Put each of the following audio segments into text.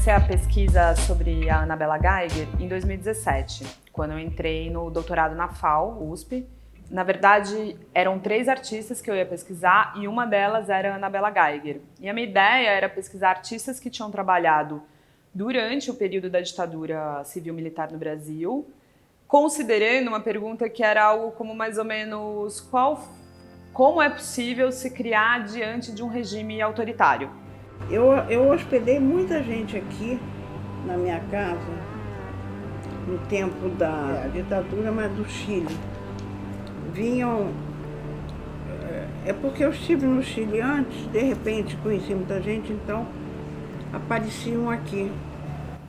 comecei a pesquisa sobre a Anabela Geiger em 2017, quando eu entrei no doutorado na FAO, USP. Na verdade, eram 3 artistas que eu ia pesquisar e uma delas era a Anabela Geiger. E a minha ideia era pesquisar artistas que tinham trabalhado durante o período da ditadura civil-militar no Brasil, considerando uma pergunta que era algo como mais ou menos como é possível se criar diante de um regime autoritário. Eu hospedei muita gente aqui na minha casa no tempo da ditadura, mas do Chile. Vinham... É porque eu estive no Chile antes, de repente conheci muita gente, então apareciam aqui.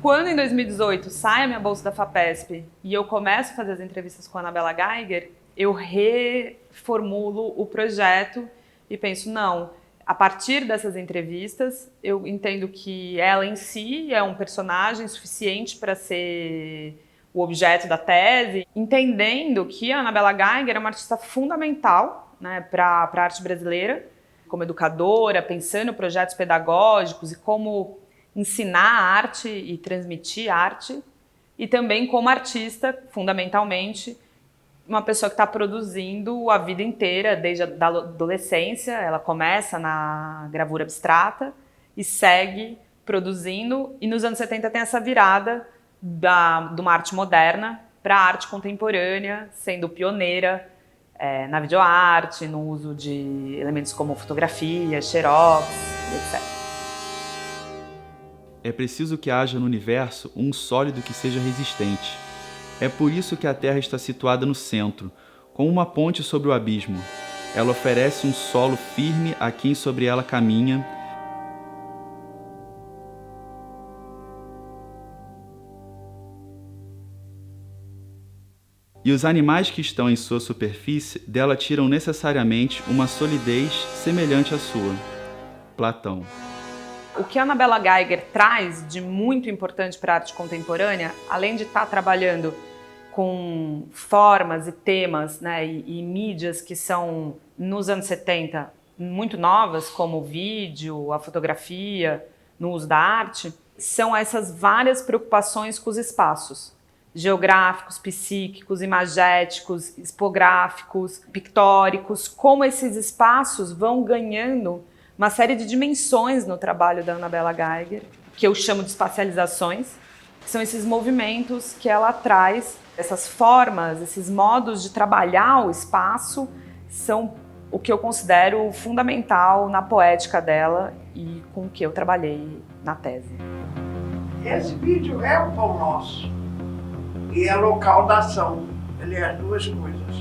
Quando em 2018 sai a minha bolsa da FAPESP e eu começo a fazer as entrevistas com a Anabela Geiger, eu reformulo o projeto e penso, não, a partir dessas entrevistas, eu entendo que ela em si é um personagem suficiente para ser o objeto da tese, entendendo que a Anabela Geiger é uma artista fundamental, né, para a arte brasileira, como educadora, pensando em projetos pedagógicos e como ensinar arte e transmitir arte, e também como artista, fundamentalmente, uma pessoa que está produzindo a vida inteira, desde a adolescência. Ela começa na gravura abstrata e segue produzindo, e nos anos 70 tem essa virada de uma arte moderna para a arte contemporânea, sendo pioneira na videoarte, no uso de elementos como fotografia, xerox, etc. É preciso que haja no universo um sólido que seja resistente. É por isso que a Terra está situada no centro, como uma ponte sobre o abismo. Ela oferece um solo firme a quem sobre ela caminha. E os animais que estão em sua superfície dela tiram necessariamente uma solidez semelhante à sua. Platão. O que a Anabela Geiger traz de muito importante para a arte contemporânea, além de estar trabalhando com formas e temas, né, e mídias que são, nos anos 70, muito novas, como o vídeo, a fotografia, no uso da arte, são essas várias preocupações com os espaços geográficos, psíquicos, imagéticos, expográficos, pictóricos, como esses espaços vão ganhando uma série de dimensões no trabalho da Anabela Geiger, que eu chamo de espacializações, que são esses movimentos que ela traz, essas formas, esses modos de trabalhar o espaço, são o que eu considero fundamental na poética dela e com o que eu trabalhei na tese. Esse vídeo é o Pão Nosso e é local da ação, ele é as duas coisas.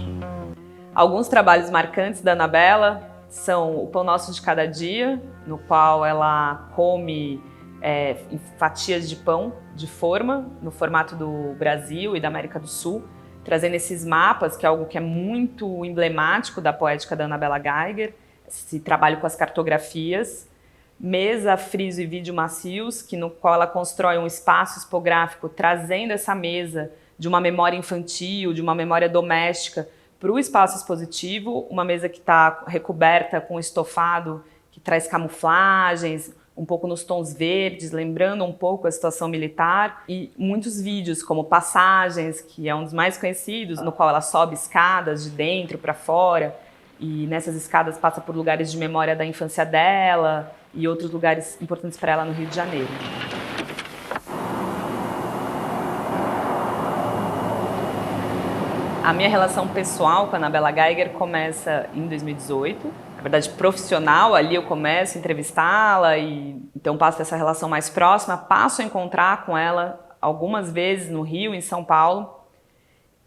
Alguns trabalhos marcantes da Anabela são o Pão Nosso de Cada Dia, no qual ela come fatias de pão de forma, no formato do Brasil e da América do Sul, trazendo esses mapas, que é algo que é muito emblemático da poética da Anabela Geiger, esse trabalho com as cartografias, mesa, friso e vídeo macios, no qual ela constrói um espaço expográfico, trazendo essa mesa de uma memória infantil, de uma memória doméstica, para o espaço expositivo, uma mesa que está recoberta com estofado, que traz camuflagens, um pouco nos tons verdes, lembrando um pouco a situação militar, e muitos vídeos, como Passagens, que é um dos mais conhecidos, no qual ela sobe escadas de dentro para fora, e nessas escadas passa por lugares de memória da infância dela e outros lugares importantes para ela no Rio de Janeiro. A minha relação pessoal com a Anabela Geiger começa em 2018. Na verdade, profissional, ali eu começo a entrevistá-la e então passo essa relação mais próxima, passo a encontrar com ela algumas vezes no Rio, em São Paulo.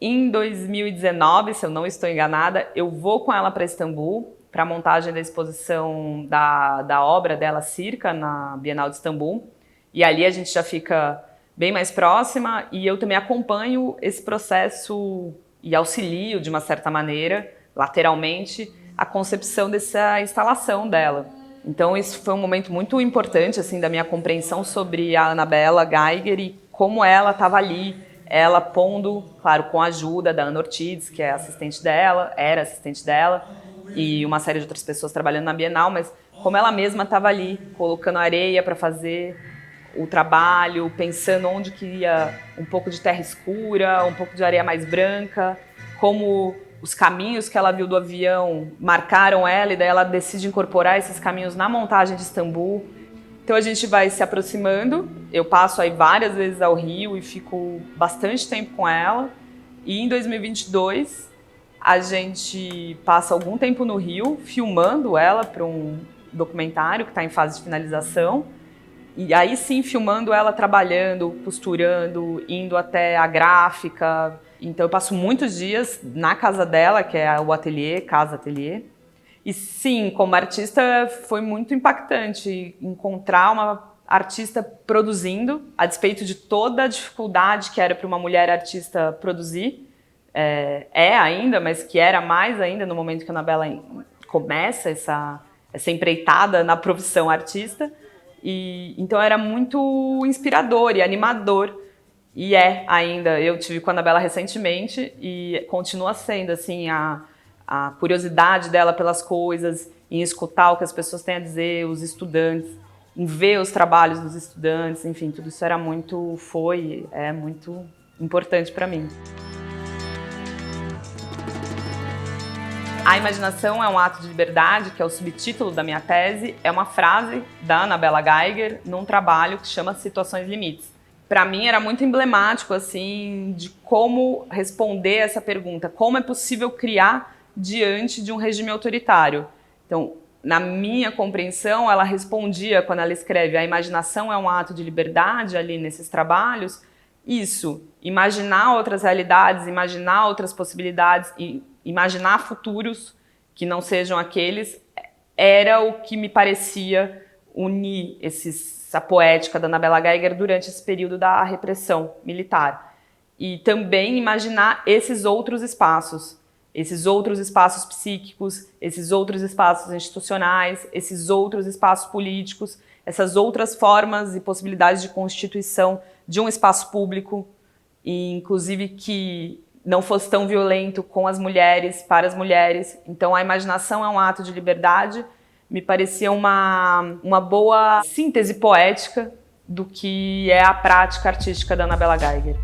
Em 2019, se eu não estou enganada, eu vou com ela para Istambul, para a montagem da exposição da obra dela, Circa, na Bienal de Istambul. E ali a gente já fica bem mais próxima e eu também acompanho esse processo e auxilio, de uma certa maneira, lateralmente, a concepção dessa instalação dela. Então isso foi um momento muito importante assim, da minha compreensão sobre a Anabela Geiger e como ela estava ali, ela pondo, claro, com a ajuda da Ana Ortiz, que é assistente dela, era assistente dela, e uma série de outras pessoas trabalhando na Bienal, mas como ela mesma estava ali, colocando areia para fazer o trabalho, pensando onde queria um pouco de terra escura, um pouco de areia mais branca, como os caminhos que ela viu do avião marcaram ela, e daí ela decide incorporar esses caminhos na montagem de Istambul. Então a gente vai se aproximando, eu passo aí várias vezes ao Rio e fico bastante tempo com ela. E em 2022 a gente passa algum tempo no Rio filmando ela para um documentário que está em fase de finalização. E aí sim, filmando ela trabalhando, costurando, indo até a gráfica. Então eu passo muitos dias na casa dela, que é o ateliê, Casa Ateliê. E sim, como artista foi muito impactante encontrar uma artista produzindo, a despeito de toda a dificuldade que era para uma mulher artista produzir. É ainda, mas que era mais ainda no momento que a Anabela começa essa empreitada na profissão artista. E então era muito inspirador e animador, e ainda. Eu tive com a Anabela recentemente e continua sendo assim a curiosidade dela pelas coisas, em escutar o que as pessoas têm a dizer, os estudantes, em ver os trabalhos dos estudantes, enfim, tudo isso era muito importante para mim. A imaginação é um ato de liberdade, que é o subtítulo da minha tese, é uma frase da Anabela Geiger num trabalho que chama Situações Limites. Para mim era muito emblemático assim de como responder essa pergunta, como é possível criar diante de um regime autoritário. Então, na minha compreensão, ela respondia quando ela escreve a imaginação é um ato de liberdade ali nesses trabalhos, isso, imaginar outras realidades, imaginar outras possibilidades e imaginar futuros que não sejam aqueles, era o que me parecia unir essa poética da Anabela Geiger durante esse período da repressão militar. E também imaginar esses outros espaços psíquicos, esses outros espaços institucionais, esses outros espaços políticos, essas outras formas e possibilidades de constituição de um espaço público, e inclusive que não fosse tão violento com as mulheres, para as mulheres. Então a imaginação é um ato de liberdade, me parecia uma boa síntese poética do que é a prática artística da Anabela Geiger.